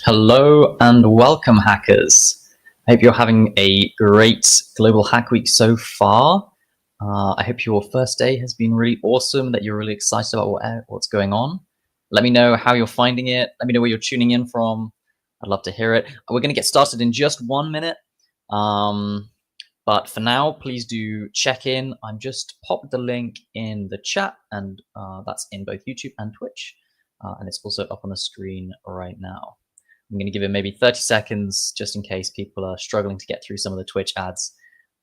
Hello and welcome, hackers. I hope you're having a great Global Hack Week so far. I hope your first day has been really awesome, that you're really excited about what's going on. Let me know how you're finding it. Let me know where you're tuning in from. I'd love to hear it. We're going to get started in just 1 minute. But for now, please do check in. I'm just popped the link in the chat, and that's in both YouTube and Twitch. And it's also up on the screen right now. I'm going to give it maybe 30 seconds just in case people are struggling to get through some of the Twitch ads,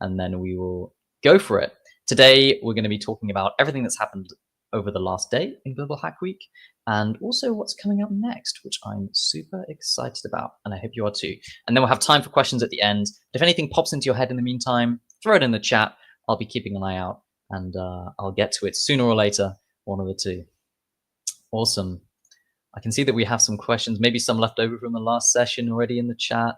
and then we will go for it. Today, we're going to be talking about everything that's happened over the last day in Global Hack Week, and also what's coming up next, which I'm super excited about, and I hope you are too. And then we'll have time for questions at the end. If anything pops into your head in the meantime, throw it in the chat. I'll be keeping an eye out, and I'll get to it sooner or later, one of the two. Awesome. I can see that we have some questions, maybe some left over from the last session already in the chat.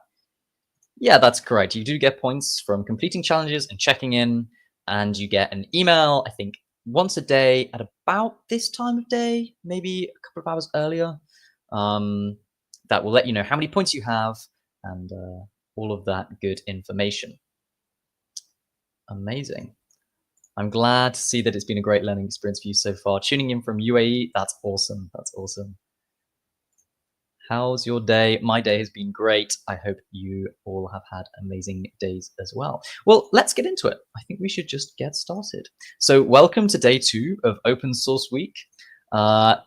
Yeah, that's correct. You do get points from completing challenges and checking in, and you get an email, I think, once a day at about this time of day, maybe a couple of hours earlier, that will let you know how many points you have and all of that good information. Amazing. I'm glad to see that it's been a great learning experience for you so far. Tuning in from UAE, that's awesome. That's awesome. How's your day? My day has been great. I hope you all have had amazing days as well. Well, let's get into it. I think we should just get started. So welcome to day 2 of Open Source Week. I'd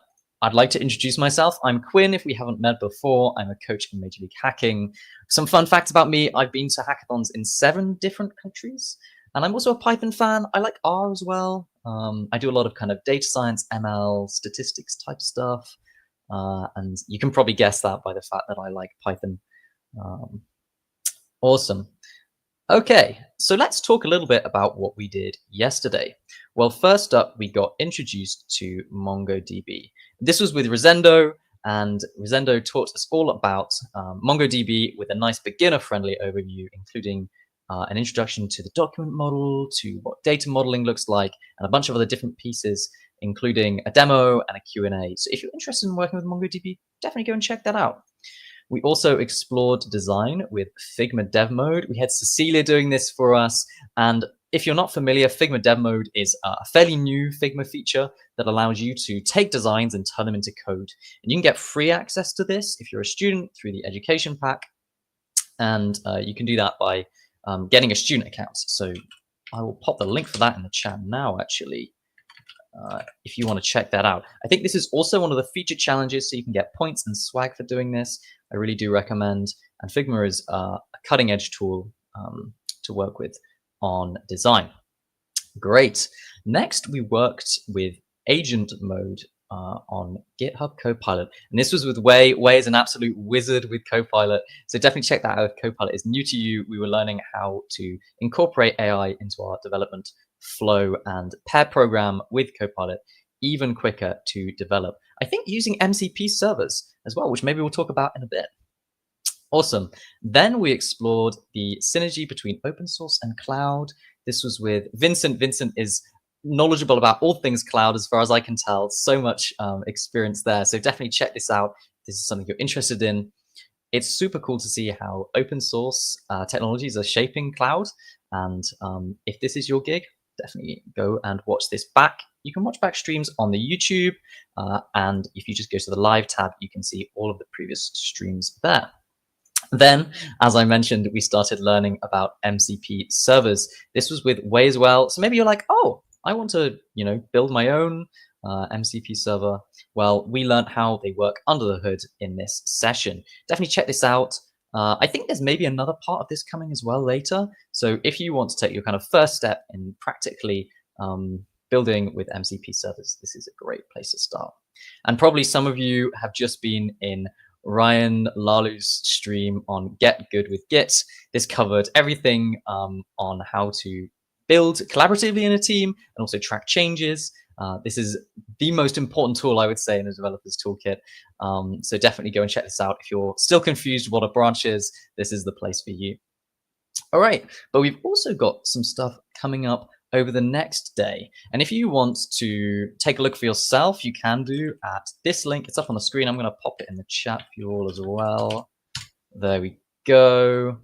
like to introduce myself. I'm Quinn, if we haven't met before. I'm a coach in Major League Hacking. Some fun facts about me. I've been to hackathons in 7 different countries. And I'm also a Python fan. I like R as well. I do a lot of kind of data science, ML, statistics type stuff. And you can probably guess that by the fact that I like Python. Awesome. Okay, so let's talk a little bit about what we did yesterday. Well, first up, we got introduced to MongoDB. This was with Rosendo, and Rosendo taught us all about MongoDB with a nice beginner-friendly overview, including an introduction to the document model, to what data modeling looks like, and a bunch of other different pieces, including a demo and a Q&A. So if you're interested in working with MongoDB, definitely go and check that out. We also explored design with Figma Dev Mode. We had Cecilia doing this for us. And if you're not familiar, Figma Dev Mode is a fairly new Figma feature that allows you to take designs and turn them into code. And you can get free access to this if you're a student through the education pack. And you can do that by getting a student account. So I will pop the link for that in the chat now, actually. If you want to check that out. I think this is also one of the feature challenges, so you can get points and swag for doing this. I really do recommend. And Figma is a cutting edge tool to work with on design. Great. Next, we worked with agent mode on GitHub Copilot. And this was with Wei. Wei is an absolute wizard with Copilot. So definitely check that out if Copilot is new to you. We were learning how to incorporate AI into our development flow and pair program with Copilot even quicker to develop. I think using MCP servers as well, which maybe we'll talk about in a bit. Awesome. Then we explored the synergy between open source and cloud. This was with Vincent. Vincent is knowledgeable about all things cloud as far as I can tell. So much experience there. So definitely check this out. This is something you're interested in. It's super cool to see how open source technologies are shaping cloud. And if this is your gig, definitely go and watch this back. You can watch back streams on the YouTube. And if you just go to the live tab, you can see all of the previous streams there. Then, as I mentioned, we started learning about MCP servers. This was with Wei as well. So maybe you're like, oh, I want to, build my own MCP server. Well, we learned how they work under the hood in this session. Definitely check this out. I think there's maybe another part of this coming as well later. So if you want to take your kind of first step in practically building with MCP servers, this is a great place to start. And probably some of you have just been in Ryan Lalu's stream on Get Good with Git. This covered everything on how to build collaboratively in a team and also track changes. This is the most important tool, I would say, in a developer's toolkit. So definitely go and check this out. If you're still confused what a branch is, this is the place for you. All right, but we've also got some stuff coming up over the next day. And if you want to take a look for yourself, you can do at this link. It's up on the screen. I'm going to pop it in the chat for you all as well. There we go.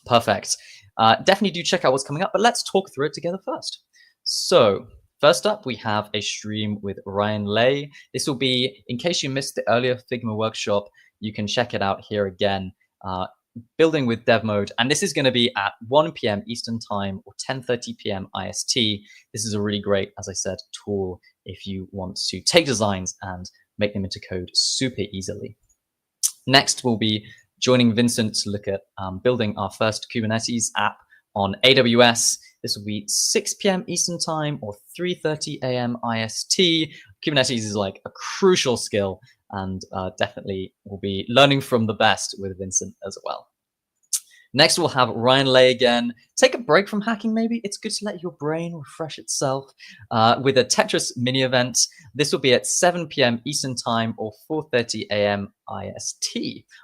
Perfect. Definitely do check out what's coming up, but let's talk through it together first. So first up, we have a stream with Ryan Lay. This will be, in case you missed the earlier Figma workshop, you can check it out here again. Building with dev mode, and this is going to be at 1 p.m. Eastern time or 10:30 p.m. IST. This is a really great, as I said, tool if you want to take designs and make them into code super easily. Next, we'll be joining Vincent to look at building our first Kubernetes app on AWS. This will be 6 p.m. Eastern time or 3:30 a.m. IST. Kubernetes is like a crucial skill, and definitely we'll be learning from the best with Vincent as well. Next, we'll have Ryan Lay again. Take a break from hacking, maybe. It's good to let your brain refresh itself with a Tetris mini event. This will be at 7 p.m. Eastern time or 4:30 a.m. IST.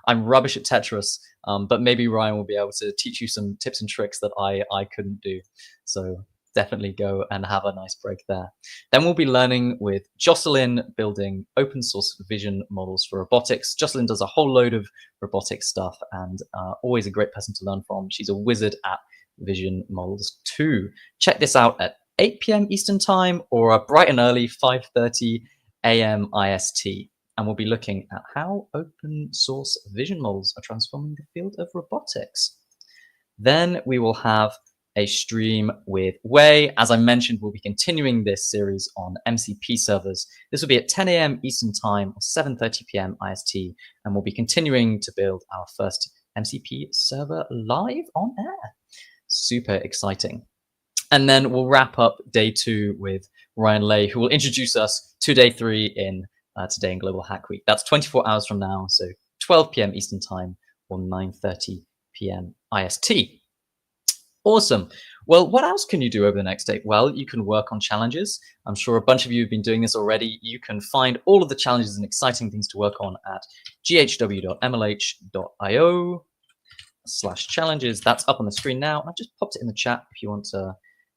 I'm rubbish at Tetris, but maybe Ryan will be able to teach you some tips and tricks that I couldn't do. So definitely go and have a nice break there. Then we'll be learning with Jocelyn, building open source vision models for robotics. Jocelyn does a whole load of robotics stuff, and always a great person to learn from. She's a wizard at vision models too. Check this out at 8 p.m. Eastern time or bright and early 5:30 a.m. IST. And we'll be looking at how open source vision models are transforming the field of robotics. Then we will have a stream with Wei. As I mentioned, we'll be continuing this series on MCP servers. This will be at 10 a.m. Eastern time or 7:30 p.m. IST, and we'll be continuing to build our first MCP server live on air. Super exciting. And then we'll wrap up day 2 with Ryan Lay, who will introduce us to day 3 in Today in Global Hack Week. That's 24 hours from now, so 12 p.m. Eastern time or 9:30 p.m. IST. Awesome. Well, what else can you do over the next day? Well, you can work on challenges. I'm sure a bunch of you have been doing this already. You can find all of the challenges and exciting things to work on at ghw.mlh.io/challenges. That's up on the screen now. I've just popped it in the chat if you want to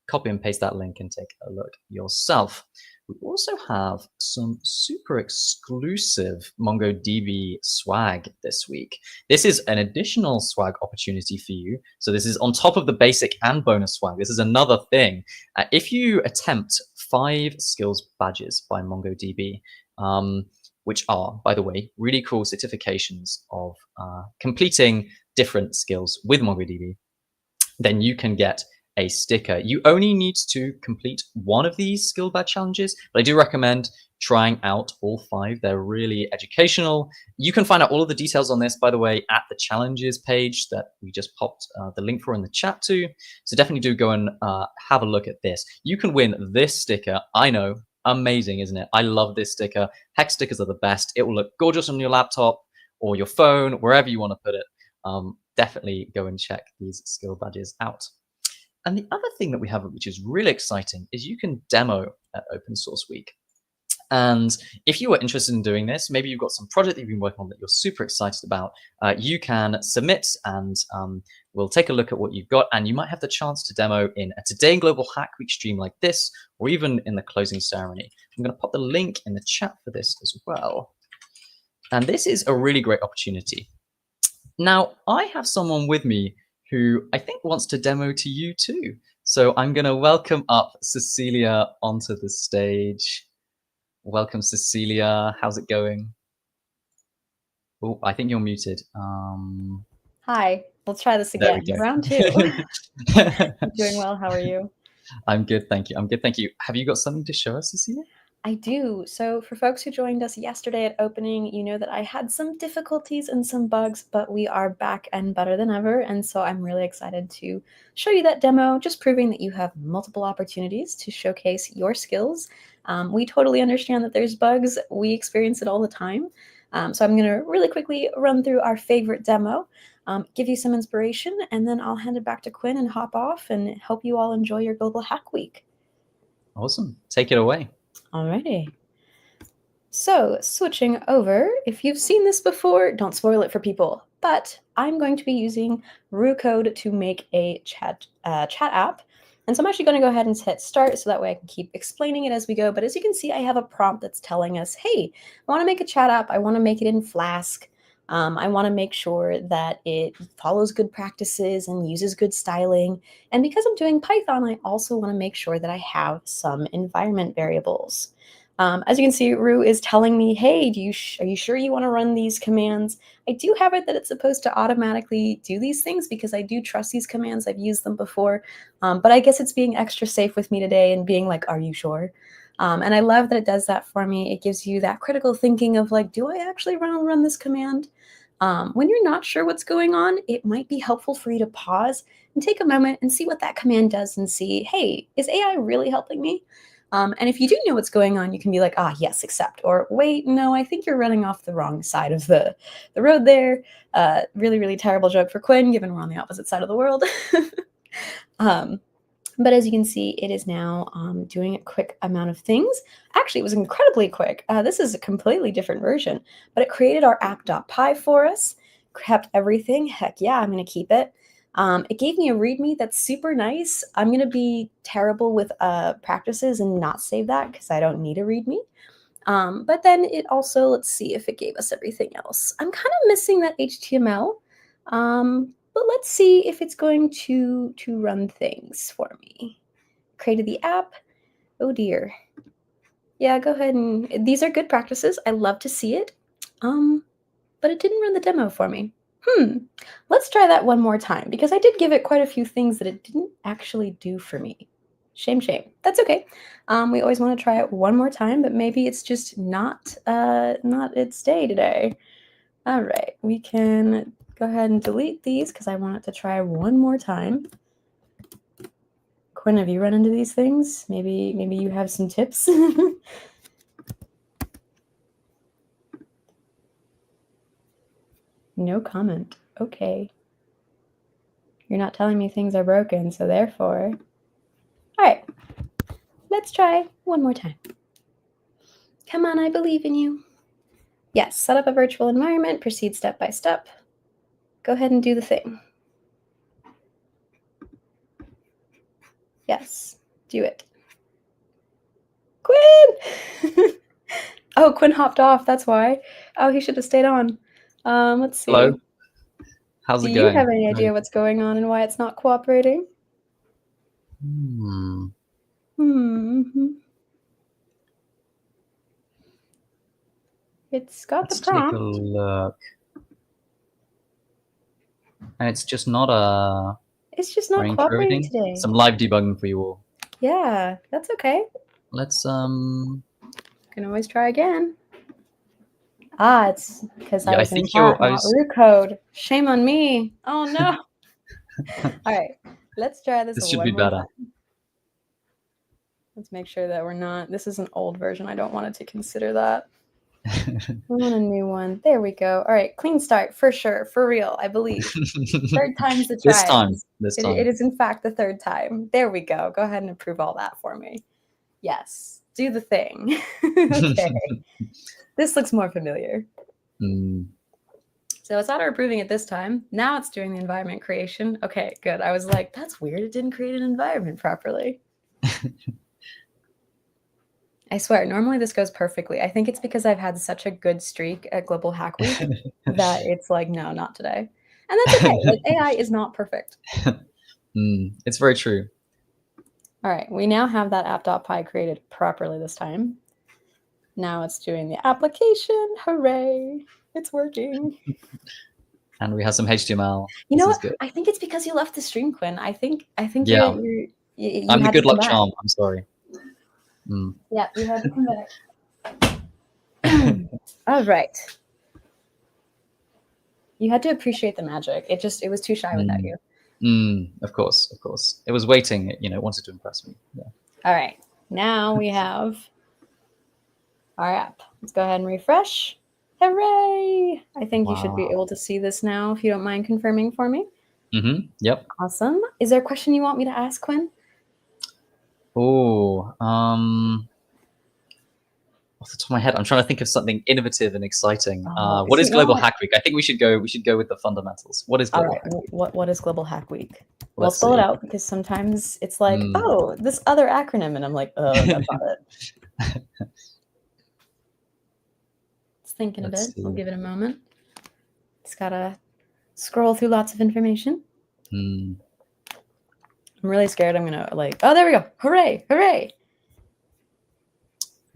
copy and paste that link and take a look yourself. We also have some super exclusive MongoDB swag this week. This is an additional swag opportunity for you. So this is on top of the basic and bonus swag. This is another thing. If you attempt 5 skills badges by MongoDB, which are, by the way, really cool certifications of completing different skills with MongoDB, then you can get a sticker. You only need to complete one of these skill badge challenges, but I do recommend trying out all 5. They're really educational. You can find out all of the details on this, by the way, at the challenges page that we just popped the link for in the chat too. So definitely do go and have a look at this. You can win this sticker. I know, amazing, isn't it? I love this sticker. Hex stickers are the best. It will look gorgeous on your laptop or your phone, wherever you want to put it. Definitely go and check these skill badges out. And the other thing that we have, which is really exciting, is you can demo at Open Source Week. And if you are interested in doing this, maybe you've got some project that you've been working on that you're super excited about, you can submit and we'll take a look at what you've got, and you might have the chance to demo in a Today in Global Hack Week stream like this, or even in the closing ceremony. I'm going to pop the link in the chat for this as well. And this is a really great opportunity. Now, I have someone with me who I think wants to demo to you too. So I'm going to welcome up Cecilia onto the stage. Welcome, Cecilia. How's it going? Oh, I think you're muted. Hi, let's try this again. Round 2. I'm doing well. How are you? I'm good, thank you. I'm good, thank you. Have you got something to show us, Cecilia? I do. So for folks who joined us yesterday at opening, you know that I had some difficulties and some bugs, but we are back and better than ever. And so I'm really excited to show you that demo, just proving that you have multiple opportunities to showcase your skills. We totally understand that there's bugs. We experience it all the time. So I'm going to really quickly run through our favorite demo, give you some inspiration, and then I'll hand it back to Quinn and hop off and help you all enjoy your Global Hack Week. Awesome. Take it away. Alrighty. So switching over, if you've seen this before, don't spoil it for people, but I'm going to be using RuCode to make a chat app. And so I'm actually going to go ahead and hit start so that way I can keep explaining it as we go. But as you can see, I have a prompt that's telling us, hey, I want to make a chat app. I want to make it in Flask. I want to make sure that it follows good practices and uses good styling. And because I'm doing Python, I also want to make sure that I have some environment variables. As you can see, Rue is telling me, hey, are you sure you want to run these commands? I do have it that it's supposed to automatically do these things because I do trust these commands. I've used them before. But I guess it's being extra safe with me today and being like, are you sure? And I love that it does that for me. It gives you that critical thinking of like, do I actually run this command? When you're not sure what's going on, it might be helpful for you to pause and take a moment and see what that command does and see, hey, is AI really helping me? And if you do know what's going on, you can be like, yes, accept. Or wait, no, I think you're running off the wrong side of the road there. Really, really terrible joke for Quinn, given we're on the opposite side of the world. But as you can see, it is now doing a quick amount of things. Actually, it was incredibly quick. This is a completely different version, but it created our app.py for us, kept everything. Heck yeah, I'm going to keep it. It gave me a README that's super nice. I'm going to be terrible with practices and not save that because I don't need a README. But then it also, let's see if it gave us everything else. I'm kind of missing that HTML. But let's see if it's going to run things for me. Created the app. Oh dear. Yeah, go ahead and these are good practices. I love to see it. But it didn't run the demo for me. Let's try that one more time because I did give it quite a few things that it didn't actually do for me. Shame. That's okay. We always want to try it one more time, but maybe it's just not its day today. All right, we can go ahead and delete these because I want it to try one more time. Quinn, have you run into these things? Maybe you have some tips. No comment. Okay. You're not telling me things are broken, so therefore. All right. Let's try one more time. Come on, I believe in you. Yes, set up a virtual environment, proceed step by step. Go ahead and do the thing. Yes, do it. Quinn! Oh, Quinn hopped off, that's why. Oh, he should have stayed on. Let's see. Hello. How's Do it you going? have any idea what's going on and why it's not cooperating? It's got Let's the prompt. take a look. And it's just not It's just not cooperating today. Some live debugging for you all. Yeah, that's okay. Let's Can always try again. It's because I was in chat, not root code. Shame on me. Oh no. All right, let's try this. This should be better. Let's make sure that we're not. This is an old version. I don't want it to consider that. We want a new one. There we go. All right, clean start for sure, for real. I believe. Third time's the charm. This time. It is in fact the third time. There we go. Go ahead and approve all that for me. Yes, do the thing. Okay. This looks more familiar. So it's auto approving it this time. Now it's doing the environment creation. Okay, good. I was like, that's weird. It didn't create an environment properly. I swear, normally this goes perfectly. I think it's because I've had such a good streak at Global Hack Week that it's like, no, not today. And that's okay. Like, AI is not perfect. It's very true. All right, we now have that app.py created properly this time. Now it's doing the application. Hooray! It's working. And we have some HTML. You know what? I think it's because you left the stream, Quinn. I think yeah. I'm the good luck charm. I'm sorry. Yeah, you had to come back. All right. You had to appreciate the magic. It was too shy without you. Of course. It was waiting. It wanted to impress me. Yeah. All right. Now we have our app. Let's go ahead and refresh. Hooray! I think you should be able to see this now if you don't mind confirming for me. Yep. Awesome. Is there a question you want me to ask, Quinn? Oh, Off the top of my head, I'm trying to think of something innovative and exciting. Oh, What so is you know Global what? Hack Week? I think we should go with the fundamentals. What is All Global right. Hack Week? What is Global Hack Week? Well, I'll Let's spell it see. out because sometimes it's like, Hmm. oh, this other acronym, and I'm like, oh, that's not it. It's thinking a Let's bit. We'll see. give it a moment. Just gotta scroll through lots of information. Hmm. I'm really scared. I'm gonna like, oh, there we go. Hooray! Hooray!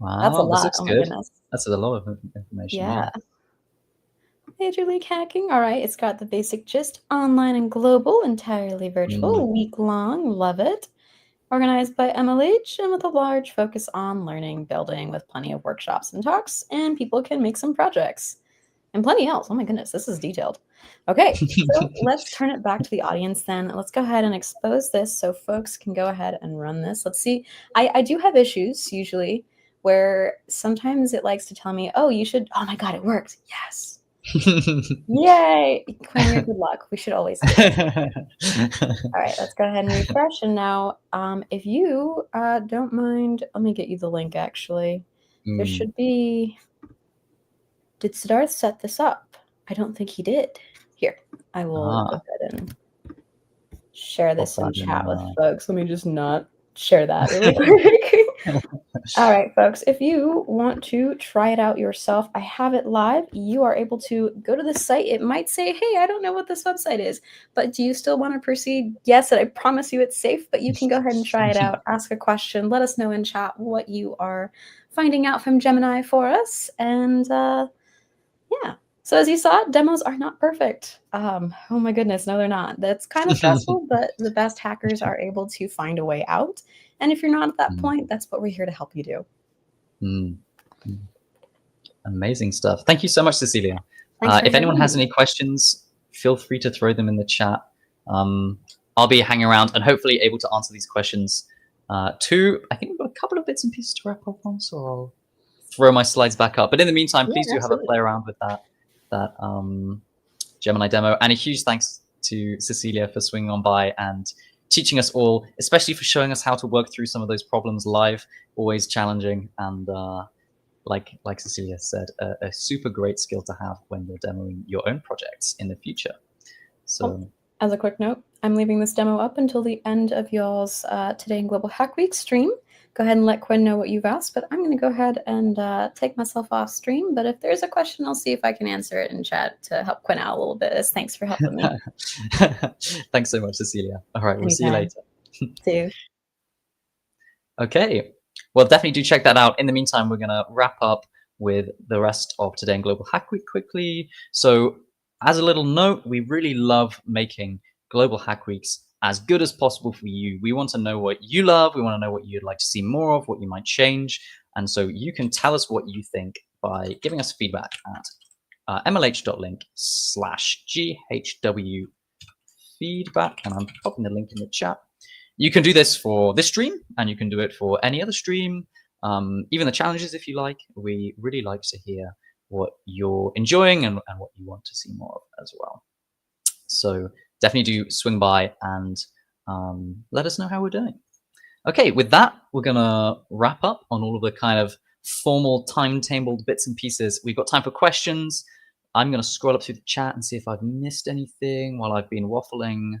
That's a Wow, this lot. looks Oh my good. goodness. That's a lot of information. Yeah. Yeah. Major League Hacking. All right. It's got the basic gist, online and global, entirely Hmm. virtual, week long. Love it. Organized by MLH and with a large focus on learning, building, with plenty of workshops and talks, and people can make some projects. And plenty else. Oh my goodness, this is detailed. Okay, so let's turn it back to the audience then. Let's go ahead and expose this so folks can go ahead and run this. Let's see. I do have issues usually where sometimes it likes to tell me, oh, you should, oh my God, it works. Yes. Yay. Quinn, you're good luck. We should always say that. All right, let's go ahead and refresh. And now, if you don't mind, let me get you the link actually. There Hmm. should be. Did Siddharth set this up? I don't think he did. Here, I will go ahead and share Pop this in that in. chat with folks. Let me just not share that really quick. All right, folks, if you want to try it out yourself, I have it live. You are able to go to the site. It might say, hey, I don't know what this website is, but do you still want to proceed? Yes, and I promise you it's safe, but you can go ahead and try it out. Ask a question. Let us know in chat what you are finding out from Gemini for us. And yeah. So as you saw, demos are not perfect. Oh my goodness, no, they're not. That's kind of stressful, but the best hackers are able to find a way out. And if you're not at that Hmm. point, that's what we're here to help you do. Hmm. Amazing stuff. Thank you so much, Cecilia. Thanks for If anyone having has me. any questions, feel free to throw them in the chat. I'll be hanging around and hopefully able to answer these questions too. I think we've got a couple of bits and pieces to wrap up on, so I'll throw my slides back up. But in the meantime, Yeah, please do have a absolutely. play around with that Gemini demo. And a huge thanks to Cecilia for swinging on by and teaching us all, especially for showing us how to work through some of those problems live. Always challenging and like Cecilia said, a super great skill to have when you're demoing your own projects in the future. So, as a quick note, I'm leaving this demo up until the end of y'all's Today in Global Hack Week stream. Go ahead and let Quinn know what you've asked, but I'm going to go ahead and take myself off stream. But if there's a question, I'll see if I can answer it in chat to help Quinn out a little bit. Thanks for helping me. thanks so much, Cecilia. All right, we'll see you Anytime. later. See you. Okay. Well, definitely do check that out. In the meantime, we're going to wrap up with the rest of Today in Global Hack Week quickly. So, as a little note, we really love making Global Hack Weeks as good as possible for you. We want to know what you love. We want to know what you'd like to see more of, what you might change. And so you can tell us what you think by giving us feedback at mlh.link/GHW feedback. And I'm popping the link in the chat. You can do this for this stream, and you can do it for any other stream, even the challenges if you like. We really like to hear what you're enjoying and what you want to see more of as well. So definitely do swing by and let us know how we're doing. Okay, with that, we're going to wrap up on all of the kind of formal timetabled bits and pieces. We've got time for questions. I'm going to scroll up through the chat and see if I've missed anything while I've been waffling.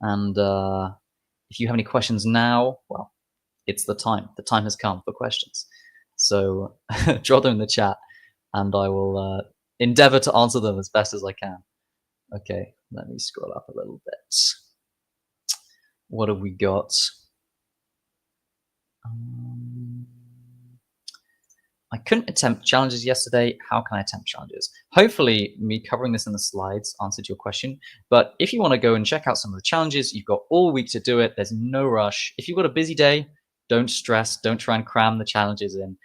And if you have any questions now, well, it's the time. The time has come for questions. So draw them in the chat and I will endeavor to answer them as best as I can. Okay, let me scroll up a little bit. What have we got? I couldn't attempt challenges yesterday. How can I attempt challenges? Hopefully, me covering this in the slides answered your question. But if you want to go and check out some of the challenges, you've got all week to do it. There's no rush. If you've got a busy day, don't stress. Don't try and cram the challenges in.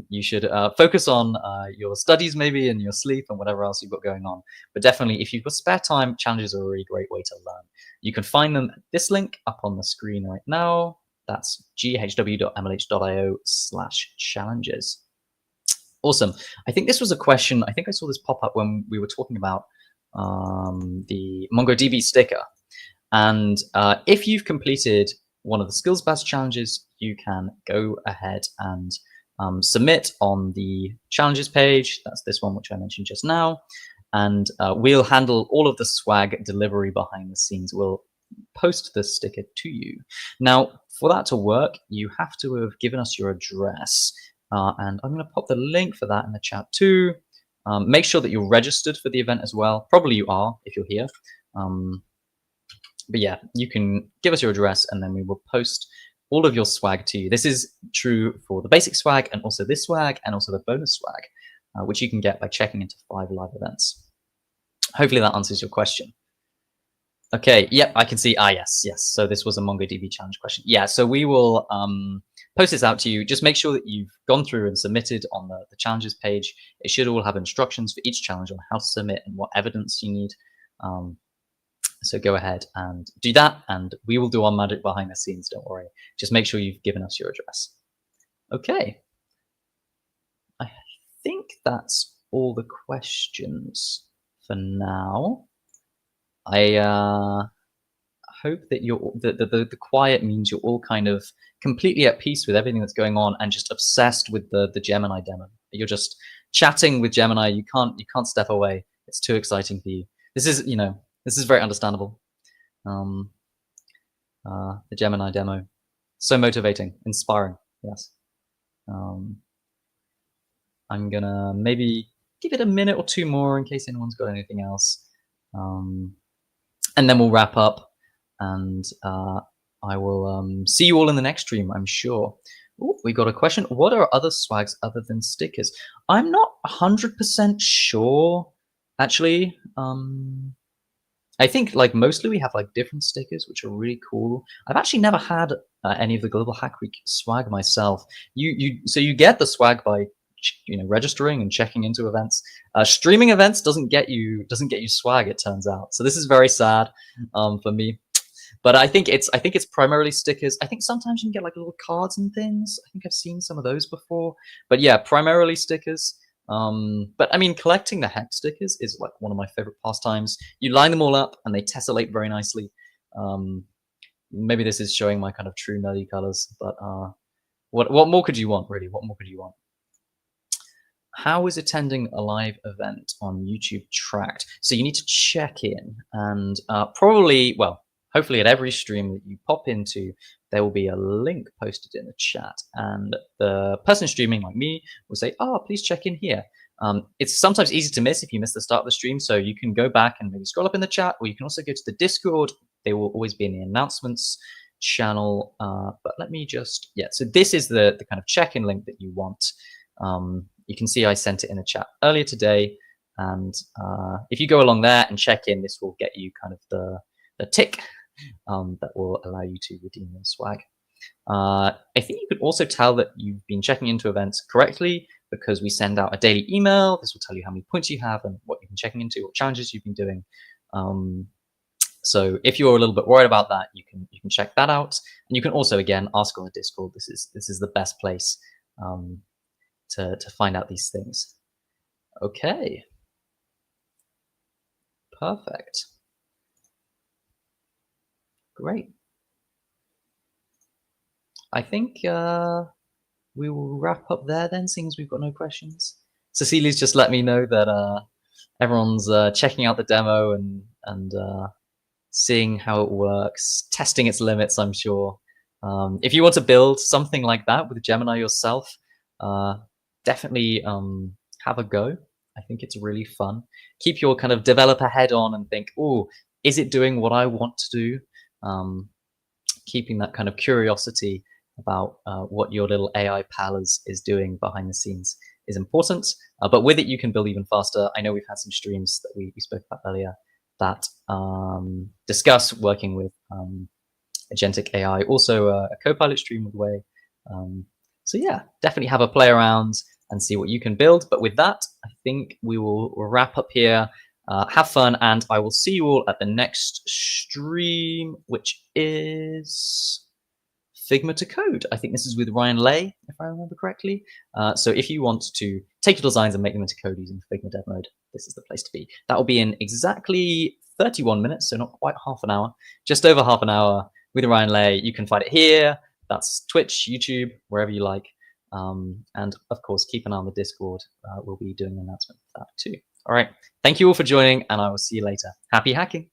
You should focus on your studies maybe and your sleep and whatever else you've got going on. But definitely, if you've got spare time, challenges are a really great way to learn. You can find them at this link up on the screen right now. That's ghw.mlh.io/challenges. Awesome. I think this was a question. I think I saw this pop up when we were talking about the MongoDB sticker. And if you've completed one of the skills badge challenges, you can go ahead and submit on the challenges page. That's this one, which I mentioned just now. And we'll handle all of the swag delivery behind the scenes. We'll post the sticker to you. Now, for that to work, you have to have given us your address. And I'm going to pop the link for that in the chat too. Make sure that you're registered for the event as well. Probably you are if you're here. But yeah, you can give us your address and then we will post all of your swag to you. This is true for the basic swag and also this swag and also the bonus swag, which you can get by checking into 5 live events. Hopefully that answers your question. Okay, yep, I can see. Yes. So this was a MongoDB challenge question. Yeah, so we will post this out to you. Just make sure that you've gone through and submitted on the challenges page. It should all have instructions for each challenge on how to submit and what evidence you need. So go ahead and do that, and we will do our magic behind the scenes, don't worry. Just make sure you've given us your address. Okay. I think that's all the questions for now. I hope that the quiet means you're all kind of completely at peace with everything that's going on and just obsessed with the Gemini demo. You're just chatting with Gemini. You can't step away. It's too exciting for you. This is very understandable. The Gemini demo, so motivating, inspiring. Yes. I'm gonna maybe give it a minute or two more in case anyone's got anything else. And then we'll wrap up, and I will see you all in the next stream, I'm sure. Ooh, we got a question. What are other swags other than stickers? I'm not 100% sure, actually. I think like mostly we have like different stickers, which are really cool. I've actually never had any of the Global Hack Week swag myself. So you get the swag by registering and checking into events. Streaming events doesn't get you swag, it turns out. So this is very sad for me. But I think it's primarily stickers. I think sometimes you can get like little cards and things. I think I've seen some of those before. But yeah, primarily stickers. But I mean, collecting the hex stickers is like one of my favorite pastimes. You line them all up and they tessellate very nicely. Maybe this is showing my kind of true nerdy colors, but what more could you want, really? What more could you want? How is attending a live event on YouTube tracked? So you need to check in, and probably, well, hopefully at every stream that you pop into, there will be a link posted in the chat, and the person streaming, like me, will say, "Oh, please check in here." It's sometimes easy to miss if you miss the start of the stream, so you can go back and maybe scroll up in the chat, or you can also go to the Discord. They will always be in the announcements channel. But let me just, yeah. So this is the kind of check-in link that you want. You can see I sent it in the chat earlier today, and if you go along there and check in, this will get you kind of the tick that will allow you to redeem your swag. I think you can also tell that you've been checking into events correctly because we send out a daily email. This will tell you how many points you have and what you've been checking into, what challenges you've been doing. So if you're a little bit worried about that, you can check that out, and you can also again ask on the Discord. This is the best place to find out these things. Okay, perfect, great. I think we will wrap up there then, seeing as we've got no questions. Cecilia's just let me know that everyone's checking out the demo and seeing how it works, testing its limits, I'm sure. If you want to build something like that with Gemini yourself, definitely have a go. I think it's really fun. Keep your kind of developer head on and think, oh, is it doing what I want to do? Keeping that kind of curiosity about what your little AI pal is doing behind the scenes is important. But with it, you can build even faster. I know we've had some streams that we spoke about earlier that discuss working with agentic AI, also a Copilot stream with Way. So yeah, definitely have a play around and see what you can build. But with that, I think we will wrap up here. Have fun, and I will see you all at the next stream, which is Figma to Code. I think this is with Ryan Lay, if I remember correctly. So if you want to take your designs and make them into code using Figma Dev Mode, this is the place to be. That will be in exactly 31 minutes, so not quite half an hour, just over half an hour with Ryan Lay. You can find it here. That's Twitch, YouTube, wherever you like. And of course, keep an eye on the Discord. We'll be doing an announcement for that too. All right. Thank you all for joining, and I will see you later. Happy hacking.